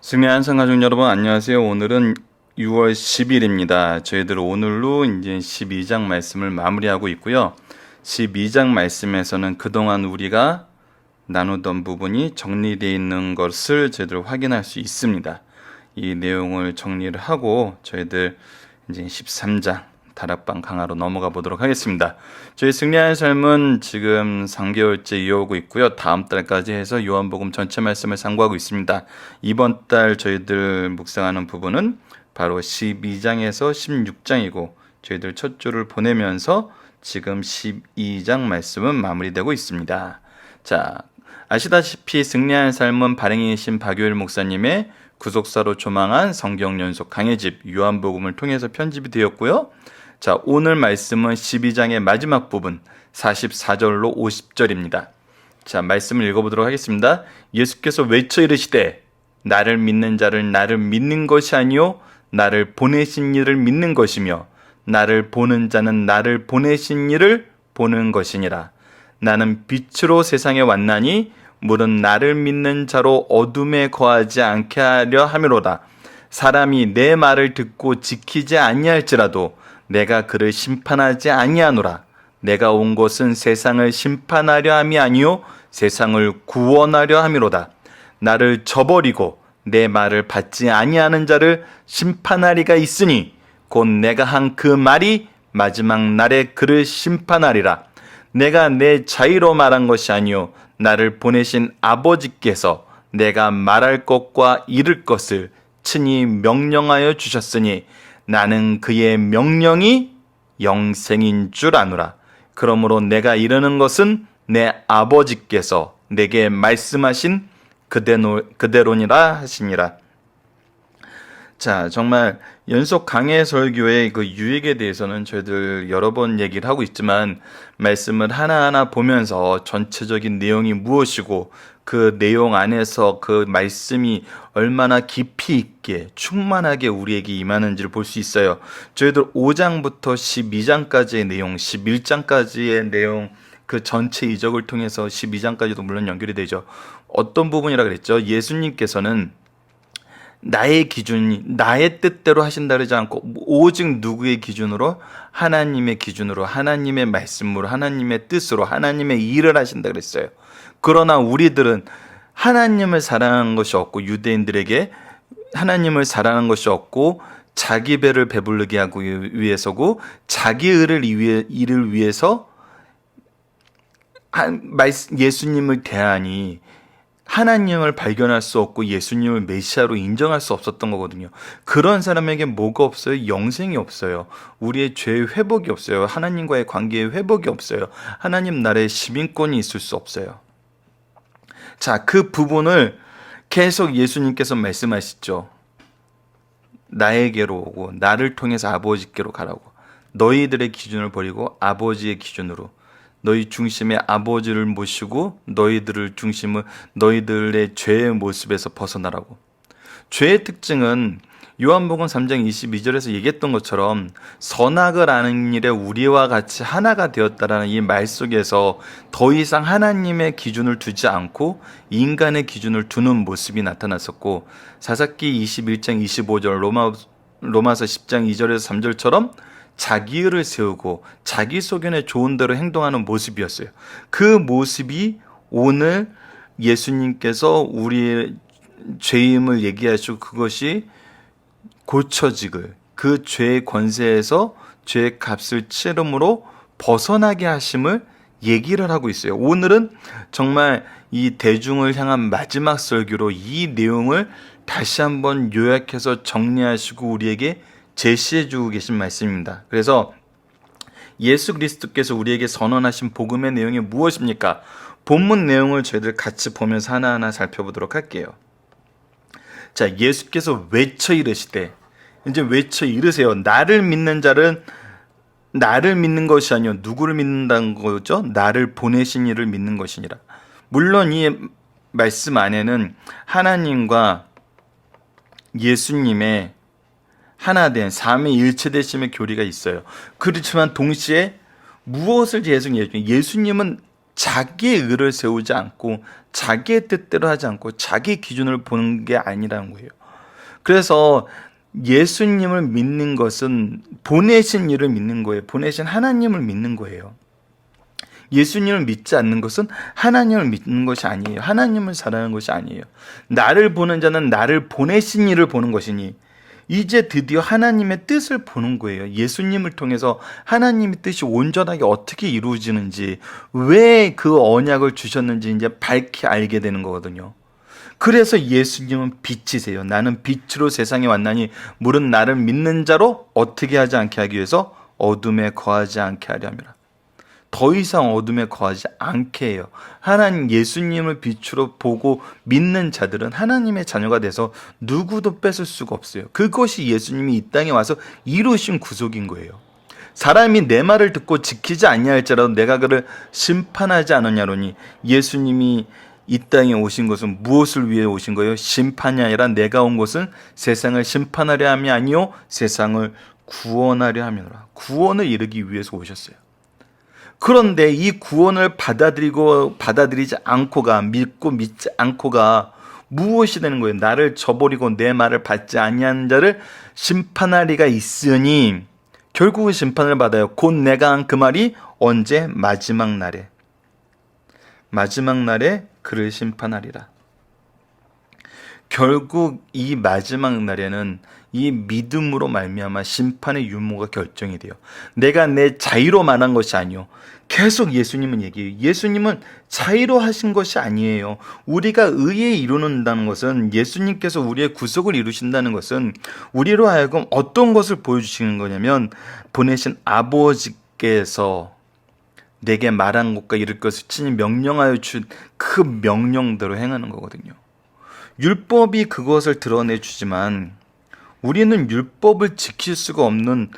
승리한 성가족 여러분 안녕하세요. 오늘은 6월 10일입니다. 저희들 오늘로 이제 12장 말씀을 마무리하고 있고요. 12장 말씀에서는 그동안 우리가 나누던 부분이 정리되어 있는 것을 저희들 확인할 수 있습니다. 이 내용을 정리를 하고 저희들 이제 13장 다락방 강화로 넘어가 보도록 하겠습니다. 저희 승리하는 삶은 지금 3개월째 이어오고 있고요. 다음 달까지 해서 요한복음 전체 말씀을 상고하고 있습니다. 이번 달 저희들 묵상하는 부분은 바로 12장에서 16장이고 저희들 첫 주를 보내면서 지금 12장 말씀은 마무리되고 있습니다. 자, 아시다시피 승리하는 삶은 발행이신 박효일 목사님의 구속사로 조망한 성경 연속 강해집 요한복음을 통해서 편집이 되었고요. 자, 오늘 말씀은 12장의 마지막 부분 44절로 50절입니다. 자, 말씀을 읽어보도록 하겠습니다. 예수께서 외쳐 이르시되 나를 믿는 자를 나를 믿는 것이 아니요 나를 보내신 이를 믿는 것이며 나를 보는 자는 나를 보내신 이를 보는 것이니라. 나는 빛으로 세상에 왔나니 물은 나를 믿는 자로 어둠에 거하지 않게 하려 함이로다. 사람이 내 말을 듣고 지키지 아니할지라도 내가 그를 심판하지 아니하노라. 내가 온 것은 세상을 심판하려 함이 아니요 세상을 구원하려 함이로다. 나를 저버리고 내 말을 받지 아니하는 자를 심판하리가 있으니 곧 내가 한 그 말이 마지막 날에 그를 심판하리라. 내가 내 자의로 말한 것이 아니요 나를 보내신 아버지께서 내가 말할 것과 이를 것을 친히 명령하여 주셨으니 나는 그의 명령이 영생인 줄 아노라. 그러므로 내가 이르는 것은 내 아버지께서 내게 말씀하신 그대로니라 하시니라. 자, 정말 연속 강해 설교의 그 유익에 대해서는 저희들 여러 번 얘기를 하고 있지만 말씀을 하나하나 보면서 전체적인 내용이 무엇이고 그 내용 안에서 그 말씀이 얼마나 깊이 있게 충만하게 우리에게 임하는지를 볼 수 있어요. 저희들 5장부터 12장까지의 내용, 11장까지의 내용 그 전체 이적을 통해서 12장까지도 물론 연결이 되죠. 어떤 부분이라 그랬죠? 예수님께서는 나의 기준이 나의 뜻대로 하신다 그러지 않고 오직 누구의 기준으로? 하나님의 기준으로, 하나님의 말씀으로, 하나님의 뜻으로, 하나님의 일을 하신다 그랬어요. 그러나 우리들은 하나님을 사랑하는 것이 없고 유대인들에게 하나님을 사랑하는 것이 없고 자기 배를 배부르게 하기 위해서고 자기 일을 위해서 예수님을 대하니 하나님을 발견할 수 없고 예수님을 메시아로 인정할 수 없었던 거거든요. 그런 사람에게 뭐가 없어요? 영생이 없어요. 우리의 죄의 회복이 없어요. 하나님과의 관계의 회복이 없어요. 하나님 나라의 시민권이 있을 수 없어요. 자, 그 부분을 계속 예수님께서 말씀하시죠. 나에게로 오고 나를 통해서 아버지께로 가라고. 너희들의 기준을 버리고 아버지의 기준으로 너희 중심에 아버지를 모시고 너희들을 중심을 너희들의 죄의 모습에서 벗어나라고. 죄의 특징은 요한복음 3장 22절에서 얘기했던 것처럼 선악을 아는 일에 우리와 같이 하나가 되었다라는 이 말 속에서 더 이상 하나님의 기준을 두지 않고 인간의 기준을 두는 모습이 나타났었고 사사기 21장 25절 로마서 10장 2절에서 3절처럼 자기의를 세우고 자기 소견에 좋은 대로 행동하는 모습이었어요. 그 모습이 오늘 예수님께서 우리의 죄임을 얘기하시고 그것이 고쳐지길 그 죄의 권세에서 죄의 값을 치름으로 벗어나게 하심을 얘기를 하고 있어요. 오늘은 정말 이 대중을 향한 마지막 설교로 이 내용을 다시 한번 요약해서 정리하시고 우리에게 제시해 주고 계신 말씀입니다. 그래서 예수 그리스도께서 우리에게 선언하신 복음의 내용이 무엇입니까? 본문 내용을 저희들 같이 보면서 하나하나 살펴보도록 할게요. 자, 예수께서 외쳐 이르시되 이제 외쳐 이르세요. 나를 믿는 자는 나를 믿는 것이 아니요 누구를 믿는다는 거죠? 나를 보내신 이를 믿는 것이니라. 물론 이 말씀 안에는 하나님과 예수님의 하나된 삼위일체되심의 교리가 있어요. 그렇지만 동시에 무엇을 계속 예수님은 자기의 의를 세우지 않고 자기의 뜻대로 하지 않고 자기 기준을 보는 게 아니라는 거예요. 그래서 예수님을 믿는 것은 보내신 이를 믿는 거예요. 보내신 하나님을 믿는 거예요. 예수님을 믿지 않는 것은 하나님을 믿는 것이 아니에요. 하나님을 사랑하는 것이 아니에요. 나를 보는 자는 나를 보내신 이를 보는 것이니, 이제 드디어 하나님의 뜻을 보는 거예요. 예수님을 통해서 하나님의 뜻이 온전하게 어떻게 이루어지는지, 왜 그 언약을 주셨는지 이제 밝히 알게 되는 거거든요. 그래서 예수님은 빛이세요. 나는 빛으로 세상에 왔나니 물은 나를 믿는 자로 어떻게 하지 않게 하기 위해서 어둠에 거하지 않게 하려 함이라. 더 이상 어둠에 거하지 않게 해요. 하나님 예수님을 빛으로 보고 믿는 자들은 하나님의 자녀가 돼서 누구도 뺏을 수가 없어요. 그것이 예수님이 이 땅에 와서 이루신 구속인 거예요. 사람이 내 말을 듣고 지키지 아니할지라도 내가 그를 심판하지 않느냐로니, 예수님이 이 땅에 오신 것은 무엇을 위해 오신 거예요? 심판이 아니라 내가 온 것은 세상을 심판하려 함이 아니요 세상을 구원하려 함이라. 구원을 이루기 위해서 오셨어요. 그런데 이 구원을 받아들이지 않고가, 믿고 믿지 않고가 무엇이 되는 거예요? 나를 저버리고 내 말을 받지 아니하는 자를 심판하리가 있으니, 결국은 심판을 받아요. 곧 내가 한 그 말이 언제? 마지막 날에. 마지막 날에 그를 심판하리라. 결국 이 마지막 날에는 이 믿음으로 말미암아 심판의 유무가 결정이 돼요. 내가 내 자의로 말한 것이 아니요. 계속 예수님은 얘기해요. 예수님은 자의로 하신 것이 아니에요. 우리가 의에 이루는다는 것은, 예수님께서 우리의 구속을 이루신다는 것은 우리로 하여금 어떤 것을 보여주시는 거냐면, 보내신 아버지께서 내게 말한 것과 이룰 것을 친히 명령하여 준 그 명령대로 행하는 거거든요. 율법이 그것을 드러내 주지만 우리는 율법을 지킬 수가 없는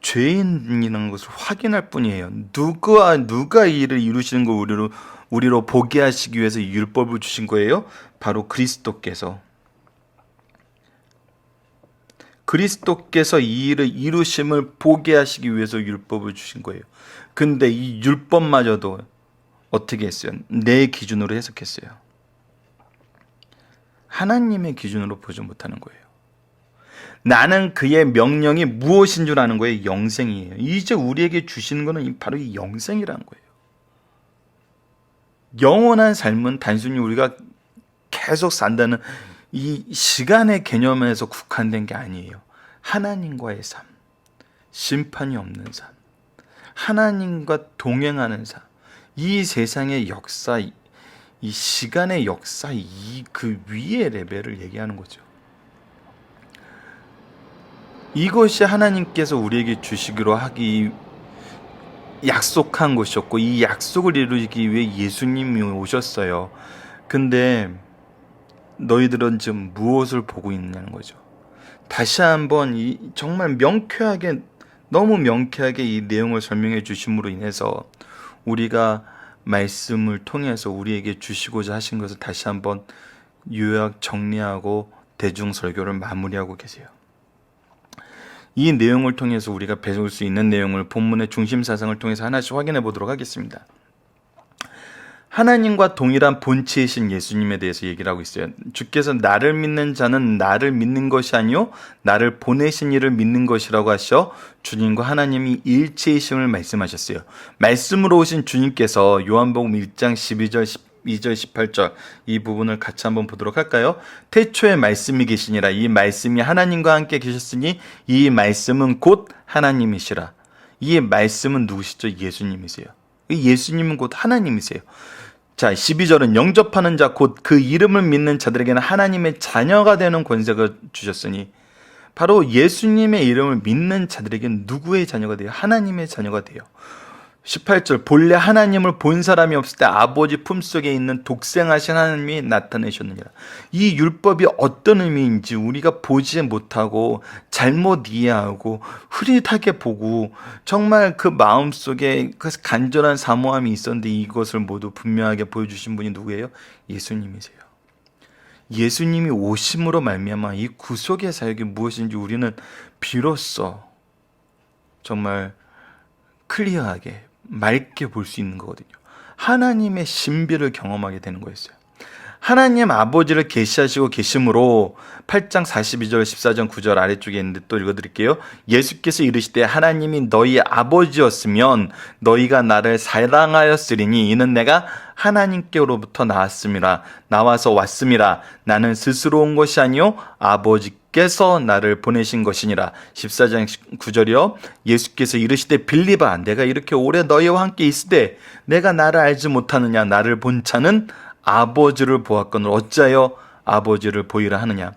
죄인이라는 것을 확인할 뿐이에요. 누가 이 일을 이루시는 걸 우리로 보게 하시기 위해서 이 율법을 주신 거예요? 바로 그리스도께서 이 일을 이루심을 보게 하시기 위해서 율법을 주신 거예요. 근데 이 율법마저도 어떻게 했어요? 내 기준으로 해석했어요. 하나님의 기준으로 보지 못하는 거예요. 나는 그의 명령이 무엇인 줄 아는 거예요? 영생이에요. 이제 우리에게 주시는 것은 바로 이 영생이라는 거예요. 영원한 삶은 단순히 우리가 계속 산다는 이 시간의 개념에서 국한된 게 아니에요. 하나님과의 삶, 심판이 없는 삶, 하나님과 동행하는 삶, 이 세상의 역사, 이 시간의 역사, 그 위의 레벨을 얘기하는 거죠. 이것이 하나님께서 우리에게 주시기로 하기 약속한 것이었고, 이 약속을 이루기 위해 예수님이 오셨어요. 근데 너희들은 지금 무엇을 보고 있느냐는 거죠. 다시 한번 정말 명쾌하게, 너무 명쾌하게 이 내용을 설명해 주심으로 인해서 우리가 말씀을 통해서 우리에게 주시고자 하신 것을 다시 한번 요약 정리하고 대중설교를 마무리하고 계세요. 이 내용을 통해서 우리가 배울 수 있는 내용을 본문의 중심 사상을 통해서 하나씩 확인해 보도록 하겠습니다. 하나님과 동일한 본체이신 예수님에 대해서 얘기를 하고 있어요. 주께서 나를 믿는 자는 나를 믿는 것이 아니요 나를 보내신 이를 믿는 것이라고 하셔 주님과 하나님이 일체이심을 말씀하셨어요. 말씀으로 오신 주님께서 요한복음 1장 12절 2절 18절 이 부분을 같이 한번 보도록 할까요? 태초에 말씀이 계시니라. 이 말씀이 하나님과 함께 계셨으니 이 말씀은 곧 하나님이시라. 이 말씀은 누구시죠? 예수님이세요. 예수님은 곧 하나님이세요. 자, 12절은 영접하는 자 곧 그 이름을 믿는 자들에게는 하나님의 자녀가 되는 권세를 주셨으니, 바로 예수님의 이름을 믿는 자들에게는 누구의 자녀가 돼요? 하나님의 자녀가 돼요. 18절 본래 하나님을 본 사람이 없을 때 아버지 품속에 있는 독생하신 하나님이 나타내셨느니라. 이 율법이 어떤 의미인지 우리가 보지 못하고 잘못 이해하고 흐릿하게 보고 정말 그 마음속에 그 간절한 사모함이 있었는데 이것을 모두 분명하게 보여주신 분이 누구예요? 예수님이세요. 예수님이 오심으로 말미암아 이 구속의 사역이 무엇인지 우리는 비로소 정말 클리어하게 맑게 볼 수 있는 거거든요. 하나님의 신비를 경험하게 되는 거였어요. 하나님 아버지를 계시하시고 계심으로 8장 42절 14절 9절 아래쪽에 있는데 또 읽어드릴게요. 예수께서 이르시되 하나님이 너희 아버지였으면 너희가 나를 사랑하였으리니 이는 내가 하나님께로부터 나와서 왔음이라. 나는 스스로 온 것이 아니요 아버지께서 나를 보내신 것이니라. 14장 9절이요. 예수께서 이르시되 빌립아 내가 이렇게 오래 너희와 함께 있으되 내가 나를 알지 못하느냐. 나를 본 자는 아버지를 보았거늘 어찌하여 아버지를 보이라 하느냐.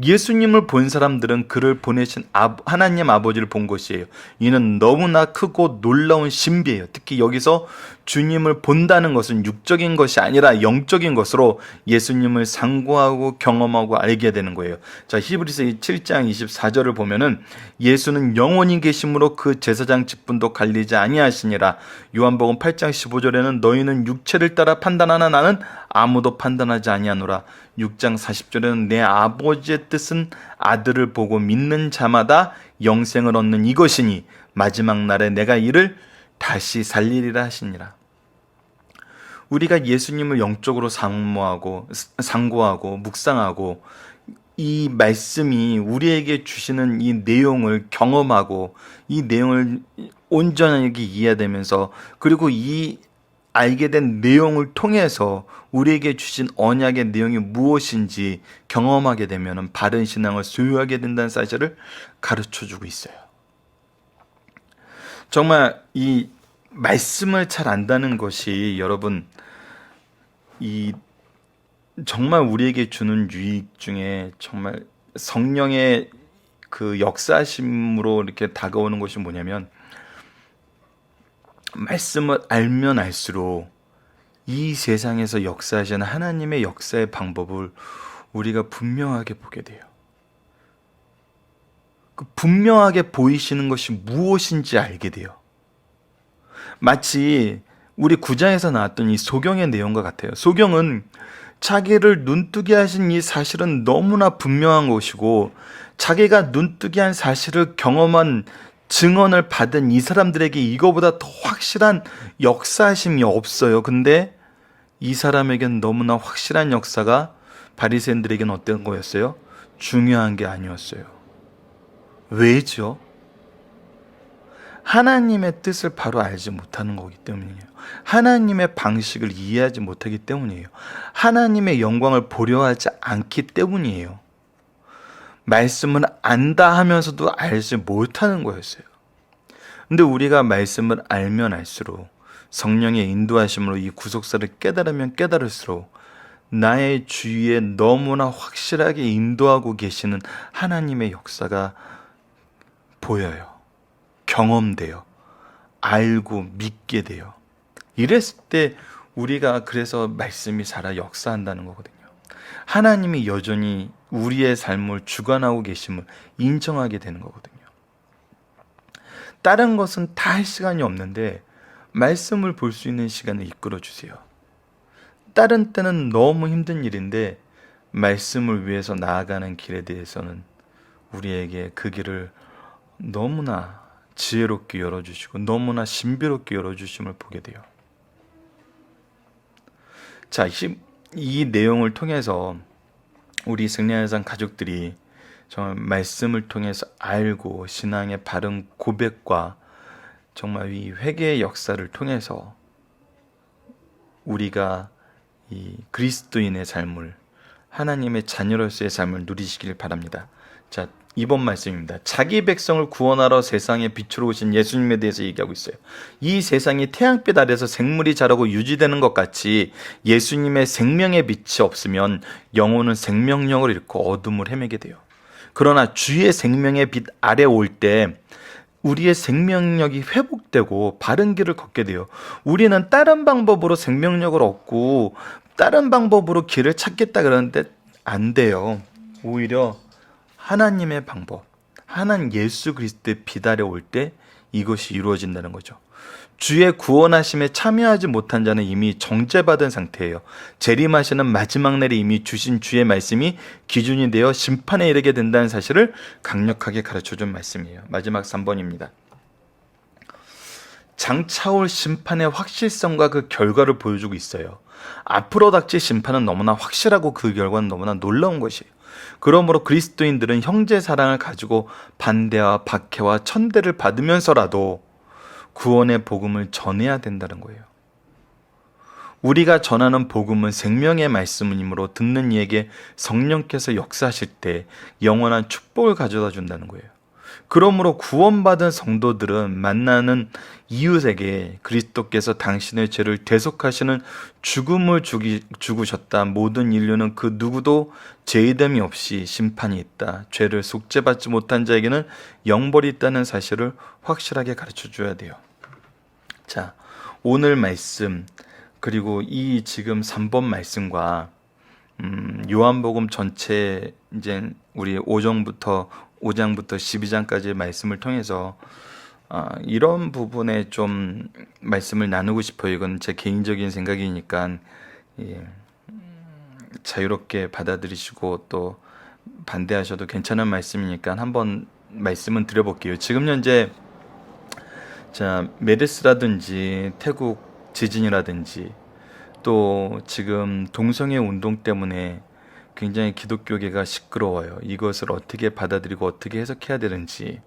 예수님을 본 사람들은 그를 보내신 하나님 아버지를 본 것이에요. 이는 너무나 크고 놀라운 신비예요. 특히 여기서 주님을 본다는 것은 육적인 것이 아니라 영적인 것으로 예수님을 상고하고 경험하고 알게 되는 거예요. 자, 히브리서 7장 24절을 보면은 예수는 영원히 계심으로 그 제사장 직분도 갈리지 아니하시니라. 요한복음 8장 15절에는 너희는 육체를 따라 판단하나 나는 아무도 판단하지 아니하노라. 6장 40절에는 내 아버지의 뜻은 아들을 보고 믿는 자마다 영생을 얻는 이것이니 마지막 날에 내가 이를 다시 살리리라 하시니라. 우리가 예수님을 영적으로 상고하고 묵상하고 이 말씀이 우리에게 주시는 이 내용을 경험하고 이 내용을 온전하게 이해되면서 그리고 이 알게 된 내용을 통해서 우리에게 주신 언약의 내용이 무엇인지 경험하게 되면 바른 신앙을 소유하게 된다는 사실을 가르쳐주고 있어요. 정말 이 말씀을 잘 안다는 것이 여러분 정말 우리에게 주는 유익 중에 정말 성령의 그 역사심으로 이렇게 다가오는 것이 뭐냐면 말씀을 알면 알수록 이 세상에서 역사하시는 하나님의 역사의 방법을 우리가 분명하게 보게 돼요. 그 분명하게 보이시는 것이 무엇인지 알게 돼요. 마치 우리 9장에서 나왔던 이 소경의 내용과 같아요. 소경은 자기를 눈뜨게 하신 이 사실은 너무나 분명한 것이고 자기가 눈뜨게 한 사실을 경험한 증언을 받은 이 사람들에게 이거보다 더 확실한 역사심이 없어요. 근데 이 사람에겐 너무나 확실한 역사가 바리새인들에게는 어떤 거였어요? 중요한 게 아니었어요. 왜죠? 하나님의 뜻을 바로 알지 못하는 거기 때문이에요. 하나님의 방식을 이해하지 못하기 때문이에요. 하나님의 영광을 보려 하지 않기 때문이에요. 말씀을 안다 하면서도 알지 못하는 거였어요. 근데 우리가 말씀을 알면 알수록 성령의 인도하심으로 이 구속사를 깨달으면 깨달을수록 나의 주위에 너무나 확실하게 인도하고 계시는 하나님의 역사가 보여요. 경험돼요. 알고 믿게 돼요. 이랬을 때 우리가 그래서 말씀이 살아 역사한다는 거거든요. 하나님이 여전히 우리의 삶을 주관하고 계심을 인정하게 되는 거거든요. 다른 것은 다 할 시간이 없는데 말씀을 볼 수 있는 시간을 이끌어 주세요. 다른 때는 너무 힘든 일인데 말씀을 위해서 나아가는 길에 대해서는 우리에게 그 길을 너무나 지혜롭게 열어주시고 너무나 신비롭게 열어주심을 보게 돼요. 자, 이 내용을 통해서 우리 승리하는 가족들이 정말 말씀을 통해서 알고 신앙의 바른 고백과 정말 이 회개의 역사를 통해서 우리가 이 그리스도인의 삶을 하나님의 자녀로서의 삶을 누리시길 바랍니다. 자, 이번 말씀입니다. 자기 백성을 구원하러 세상에 빛으로 오신 예수님에 대해서 얘기하고 있어요. 이 세상이 태양빛 아래서 생물이 자라고 유지되는 것 같이 예수님의 생명의 빛이 없으면 영혼은 생명력을 잃고 어둠을 헤매게 돼요. 그러나 주의 생명의 빛 아래 올 때 우리의 생명력이 회복되고 바른 길을 걷게 돼요. 우리는 다른 방법으로 생명력을 얻고 다른 방법으로 길을 찾겠다 그러는데 안 돼요. 오히려 하나님의 방법, 하나님 예수 그리스도의 빛 아래 올 때 이것이 이루어진다는 거죠. 주의 구원하심에 참여하지 못한 자는 이미 정죄받은 상태예요. 재림하시는 마지막 날에 이미 주신 주의 말씀이 기준이 되어 심판에 이르게 된다는 사실을 강력하게 가르쳐준 말씀이에요. 마지막 3번입니다. 장차올 심판의 확실성과 그 결과를 보여주고 있어요. 앞으로 닥칠 심판은 너무나 확실하고 그 결과는 너무나 놀라운 것이에요. 그러므로 그리스도인들은 형제 사랑을 가지고 반대와 박해와 천대를 받으면서라도 구원의 복음을 전해야 된다는 거예요. 우리가 전하는 복음은 생명의 말씀이므로 듣는 이에게 성령께서 역사하실 때 영원한 축복을 가져다 준다는 거예요. 그러므로 구원받은 성도들은 만나는 이웃에게 그리스도께서 당신의 죄를 대속하시는 죽음을 죽으셨다. 모든 인류는 그 누구도 죄의됨이 없이 심판이 있다. 죄를 속죄받지 못한 자에게는 영벌이 있다는 사실을 확실하게 가르쳐 줘야 돼요. 자, 오늘 말씀 그리고 이 지금 3번 말씀과 요한복음 전체 이제 우리 5장부터 12장까지의 말씀을 통해서 이런 부분에 좀 말씀을 나누고 싶어요. 이건 제 개인적인 생각이니까 자유롭게 받아들이시고 또 반대하셔도 괜찮은 말씀이니까 한번 말씀은 드려볼게요. 지금 현재 자, 메르스라든지 태국 지진이라든지 또 지금 동성애 운동 때문에 굉장히 기독교계가 시끄러워요. 이것을 어떻게 받아들이고 어떻게 해석해야 되는지,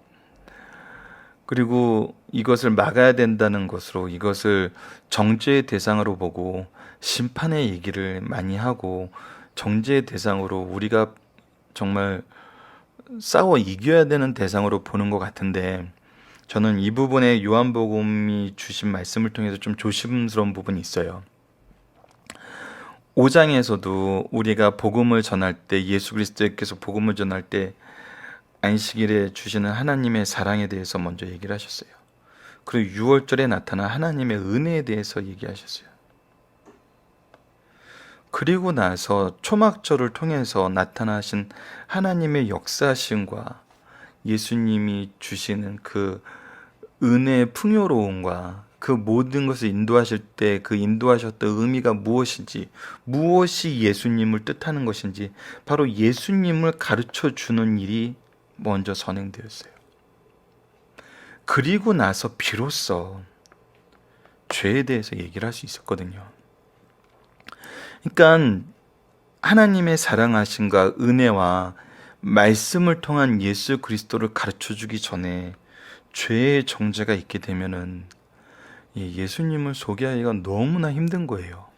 그리고 이것을 막아야 된다는 것으로 이것을 정죄의 대상으로 보고 심판의 얘기를 많이 하고 정죄의 대상으로 우리가 정말 싸워 이겨야 되는 대상으로 보는 것 같은데, 저는 이 부분에 요한복음이 주신 말씀을 통해서 좀 조심스러운 부분이 있어요. 5장에서도 우리가 복음을 전할 때, 예수 그리스도께서 복음을 전할 때 안식일에 주시는 하나님의 사랑에 대해서 먼저 얘기를 하셨어요. 그리고 6월절에 나타난 하나님의 은혜에 대해서 얘기하셨어요. 그리고 나서 초막절을 통해서 나타나신 하나님의 역사심과 예수님이 주시는 그 은혜의 풍요로움과 그 모든 것을 인도하실 때 그 인도하셨던 의미가 무엇인지, 무엇이 예수님을 뜻하는 것인지, 바로 예수님을 가르쳐 주는 일이 먼저 선행되었어요. 그리고 나서 비로소 죄에 대해서 얘기를 할 수 있었거든요. 그러니까 하나님의 사랑하심과 은혜와 말씀을 통한 예수 그리스도를 가르쳐 주기 전에 죄의 정죄가 있게 되면은 예수님을 소개하기가 너무나 힘든 거예요.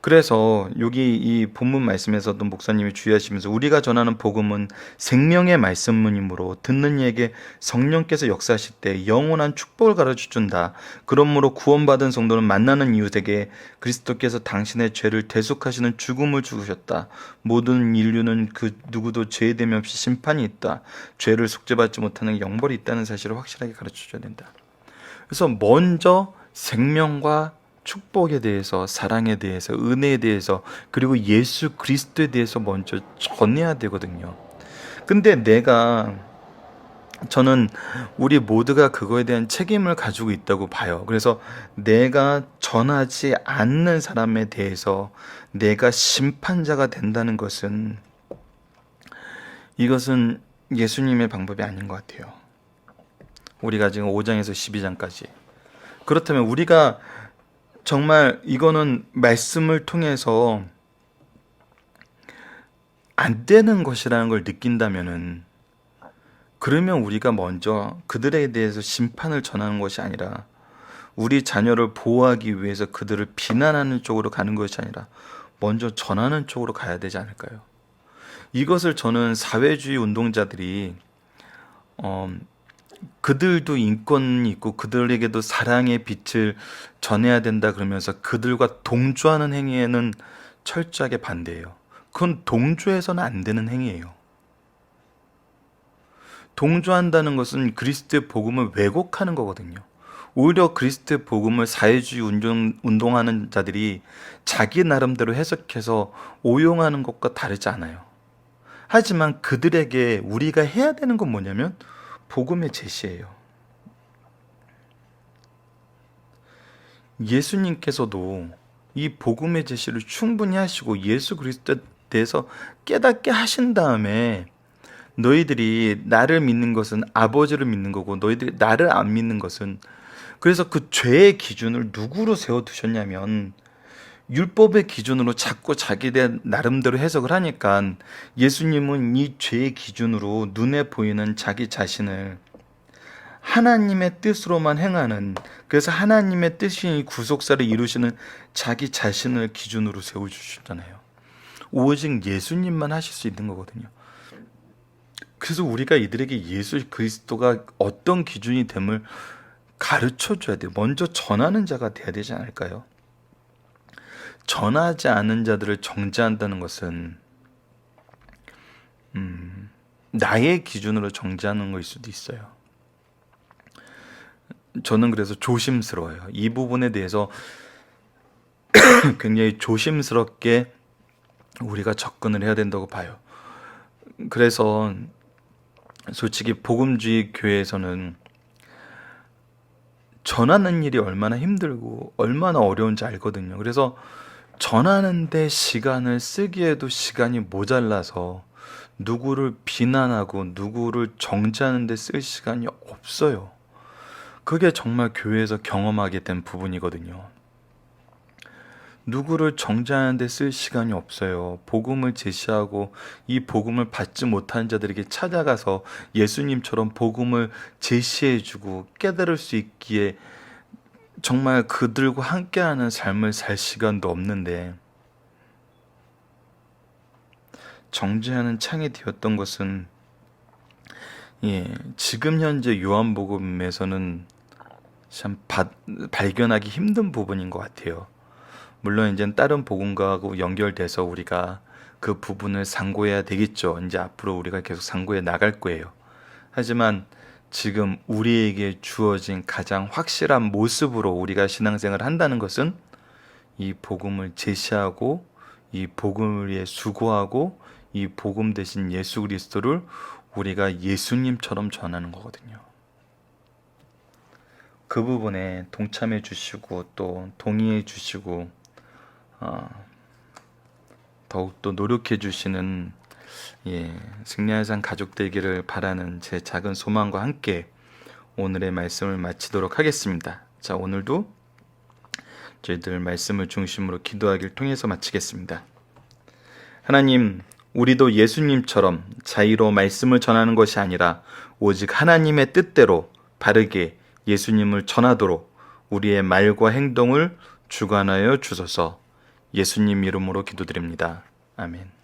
그래서 여기 이 본문 말씀에서도 목사님이 주의하시면서 우리가 전하는 복음은 생명의 말씀이므로 듣는 이에게 성령께서 역사하실 때 영원한 축복을 가르쳐 준다. 그러므로 구원받은 성도는 만나는 이웃에게 그리스도께서 당신의 죄를 대속하시는 죽음을 죽으셨다. 모든 인류는 그 누구도 죄됨이 없이 심판이 있다. 죄를 속죄받지 못하는 영벌이 있다는 사실을 확실하게 가르쳐 줘야 된다. 그래서 먼저 생명과 축복에 대해서, 사랑에 대해서, 은혜에 대해서, 그리고 예수 그리스도에 대해서 먼저 전해야 되거든요. 근데 저는 우리 모두가 그거에 대한 책임을 가지고 있다고 봐요. 그래서 내가 전하지 않는 사람에 대해서 내가 심판자가 된다는 것은, 이것은 예수님의 방법이 아닌 것 같아요. 우리가 지금 5장에서 12장까지. 그렇다면 우리가 정말 이거는 말씀을 통해서 안 되는 것이라는 걸 느낀다면은, 그러면 우리가 먼저 그들에 대해서 심판을 전하는 것이 아니라 우리 자녀를 보호하기 위해서 그들을 비난하는 쪽으로 가는 것이 아니라 먼저 전하는 쪽으로 가야 되지 않을까요? 이것을 저는 사회주의 운동자들이 그들도 인권이 있고 그들에게도 사랑의 빛을 전해야 된다 그러면서 그들과 동조하는 행위에는 철저하게 반대해요. 그건 동조해서는 안 되는 행위예요. 동조한다는 것은 그리스도의 복음을 왜곡하는 거거든요. 오히려 그리스도의 복음을 사회주의 운동하는 자들이 자기 나름대로 해석해서 오용하는 것과 다르지 않아요. 하지만 그들에게 우리가 해야 되는 건 뭐냐면 복음의 제시예요. 예수님께서도 이 복음의 제시를 충분히 하시고 예수 그리스도에 대해서 깨닫게 하신 다음에, 너희들이 나를 믿는 것은 아버지를 믿는 거고 너희들이 나를 안 믿는 것은 그래서 그 죄의 기준을 누구로 세워두셨냐면 율법의 기준으로 자꾸 자기들 나름대로 해석을 하니까 예수님은 이 죄의 기준으로 눈에 보이는 자기 자신을 하나님의 뜻으로만 행하는, 그래서 하나님의 뜻이 구속사를 이루시는 자기 자신을 기준으로 세워주셨잖아요. 오직 예수님만 하실 수 있는 거거든요. 그래서 우리가 이들에게 예수 그리스도가 어떤 기준이 됨을 가르쳐줘야 돼요. 먼저 전하는 자가 돼야 되지 않을까요? 전하지 않은 자들을 정죄한다는 것은 나의 기준으로 정죄하는 것일 수도 있어요. 저는 그래서 조심스러워요. 이 부분에 대해서 굉장히 조심스럽게 우리가 접근을 해야 된다고 봐요. 그래서 솔직히 복음주의 교회에서는 전하는 일이 얼마나 힘들고 얼마나 어려운지 알거든요. 그래서 전하는데 시간을 쓰기에도 시간이 모자라서 누구를 비난하고 누구를 정죄하는 데 쓸 시간이 없어요. 그게 정말 교회에서 경험하게 된 부분이거든요. 누구를 정죄하는 데 쓸 시간이 없어요. 복음을 제시하고 이 복음을 받지 못한 자들에게 찾아가서 예수님처럼 복음을 제시해주고 깨달을 수 있기에 정말 그들과 함께하는 삶을 살 시간도 없는데, 정죄하는 창이 되었던 것은 지금 현재 요한복음에서는 참 발견하기 힘든 부분인 것 같아요. 물론 이제 다른 복음과하고 연결돼서 우리가 그 부분을 상고해야 되겠죠. 이제 앞으로 우리가 계속 상고해 나갈 거예요. 하지만 지금 우리에게 주어진 가장 확실한 모습으로 우리가 신앙생활을 한다는 것은 이 복음을 제시하고 이 복음을 위해 수고하고 이 복음 대신 예수 그리스도를 우리가 예수님처럼 전하는 거거든요. 그 부분에 동참해 주시고 또 동의해 주시고 더욱더 노력해 주시는 승리하산 가족 되기를 바라는 제 작은 소망과 함께 오늘의 말씀을 마치도록 하겠습니다. 자, 오늘도 저희들 말씀을 중심으로 기도하기를 통해서 마치겠습니다. 하나님, 우리도 예수님처럼 자의로 말씀을 전하는 것이 아니라 오직 하나님의 뜻대로 바르게 예수님을 전하도록 우리의 말과 행동을 주관하여 주소서. 예수님 이름으로 기도드립니다. 아멘.